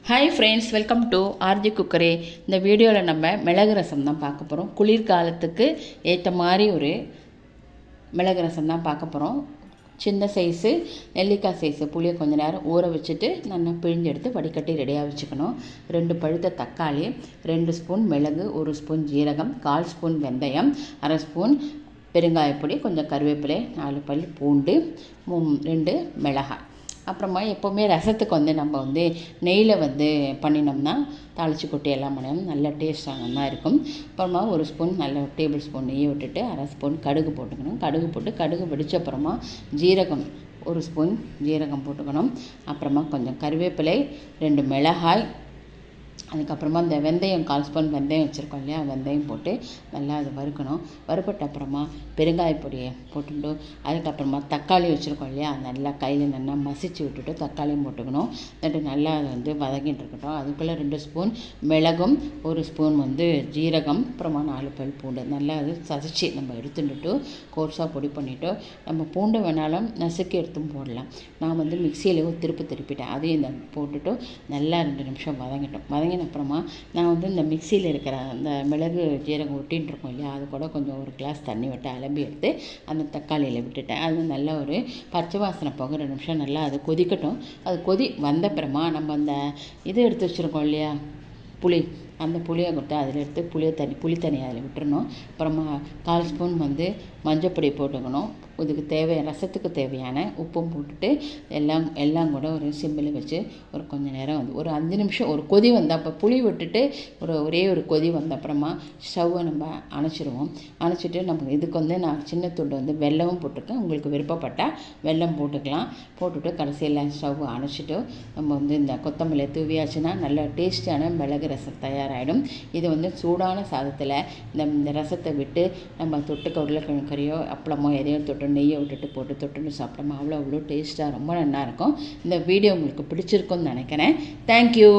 Hi friends, welcome to R G குக்கரே. இந்த வீடியோவில் நம்ம மிளகு ரசம் தான் பார்க்க போகிறோம். குளிர்காலத்துக்கு ஏற்ற மாதிரி ஒரு மிளகு ரசம் தான் பார்க்க போகிறோம். சின்ன சைஸு நெல்லிக்காய் சைஸு புளியை கொஞ்சம் நேரம் ஊற வச்சுட்டு நல்லா பிழிஞ்சு எடுத்து வடிகட்டி ரெடியாக வச்சுக்கணும். 2 பழுத்த தக்காளி, 2 ஸ்பூன் மிளகு, 1 ஸ்பூன் ஜீரகம், 1/4 ஸ்பூன் வெந்தயம், 1/2 ஸ்பூன் பெருங்காயப்பொடி, கொஞ்சம் கருவேப்பிலை, 4 பல் பூண்டு, 2 மிளகாய். அப்புறமா எப்போவுமே ரசத்துக்கு நம்ம நெய்யில் பண்ணினோம்னா தாளித்து கொட்டி எல்லாம் பண்ணோம் நல்ல டேஸ்டாக தான் இருக்கும். அப்புறமா 1 ஸ்பூன் நல்ல டேபிள் ஸ்பூன் நெய்யை விட்டுட்டு 1/2 ஸ்பூன் கடுகு போட்டுக்கணும். கடுகு போட்டு கடுகு வெடித்த அப்புறமா ஜீரகம் 1 ஸ்பூன் ஜீரகம் போட்டுக்கணும். அப்புறமா கொஞ்சம் கருவேப்பிலை, 2 மிளகாய், அதுக்கப்புறமா இந்த வெந்தயம் 1/4 ஸ்பூன் வெந்தயம் வச்சுருக்கோம் இல்லையா, வெந்தயம் போட்டு நல்லா அது வறுக்கணும். வறுப்பட்ட அப்புறமா பெருங்காயப்பொடியை போட்டுட்டு அதுக்கப்புறமா தக்காளி வச்சுருக்கோம் இல்லையா, நல்லா கையில் நல்லா மசிச்சு விட்டுட்டு தக்காளியும் போட்டுக்கணும். நல்லா அது வதங்கிட்டு இருக்கட்டும். அதுக்குள்ளே 2 ஸ்பூன் மிளகும், 1 ஸ்பூன் ஜீரகம், அப்புறமா 4 பல் பூண்டு நல்லா அது சதைச்சி நம்ம எடுத்துட்டு கோர்ஸாக பொடி பண்ணிவிட்டு நம்ம பூண்டை வேணாலும் நசுக்கி எடுத்தும் போடலாம். நான் மிக்சியில் திருப்பிட்டேன். அதையும் போட்டுட்டு நல்லா 2 நிமிஷம் வதங்கின அப்புறமா நான் இந்த மிக்சியில் இருக்கிற அந்த மிளகு ஜீரகம் ஒட்டின்னு இருக்கோம் இல்லையா, அது கூட கொஞ்சம் 1 கிளாஸ் தண்ணி விட்டு அலம்பி எடுத்து அந்த தக்காளியில் விட்டுட்டேன். அது நல்லா ஒரு பச்சை வாசனை போக 2 நிமிஷம் நல்லா அது கொதிக்கட்டும். அது கொதி வந்த அப்புறமா நம்ம அந்த இது எடுத்து வச்சுருக்கோம் இல்லையா புளி, அந்த புளியை கொடுத்து அதில் எடுத்து புளி தண்ணி அதில் விட்டுறணும். அப்புறமா 1/4 ஸ்பூன் மஞ்சப்பொடி போட்டுக்கணும். இதுக்கு ரசத்துக்கு தேவையான உப்பும் போட்டுட்டு எல்லாம் கூட ஒரு சிம்மில் வச்சு ஒரு கொஞ்சம் நேரம் ஒரு 5 நிமிஷம் ஒரு கொதி அப்போ புளி விட்டுட்டு ஒரே ஒரு கொதி வந்த அப்புறமா ஸ்டவ்வை நம்ம அணைச்சிட்டு நம்ம இதுக்கு நான் சின்ன துண்டு வெல்லமும் போட்டிருக்கேன். உங்களுக்கு விருப்பப்பட்டால் வெல்லம் போட்டுக்கலாம். போட்டுட்டு கடைசியில் ஸ்டவ் அணைச்சிட்டு நம்ம இந்த கொத்தமல்லி தூவியாச்சுன்னா நல்ல டேஸ்டான மிளகு ரசம் தயாராகிடும். இது சூடான சாதத்தில் இந்த ரசத்தை விட்டு நம்ம தொட்டுக்க உருளைக்கிழங்கு கறியோ அப்பளமோ எதையோ தொட்டு நெய்யை விட்டுட்டு போட்டு தொட்டுன்னு சாப்பிட்டோமா அவ்வளோ டேஸ்ட்டாக ரொம்ப நல்லாயிருக்கும். இந்த வீடியோ உங்களுக்கு பிடிச்சிருக்குன்னு நினைக்கிறேன். தேங்க்யூ.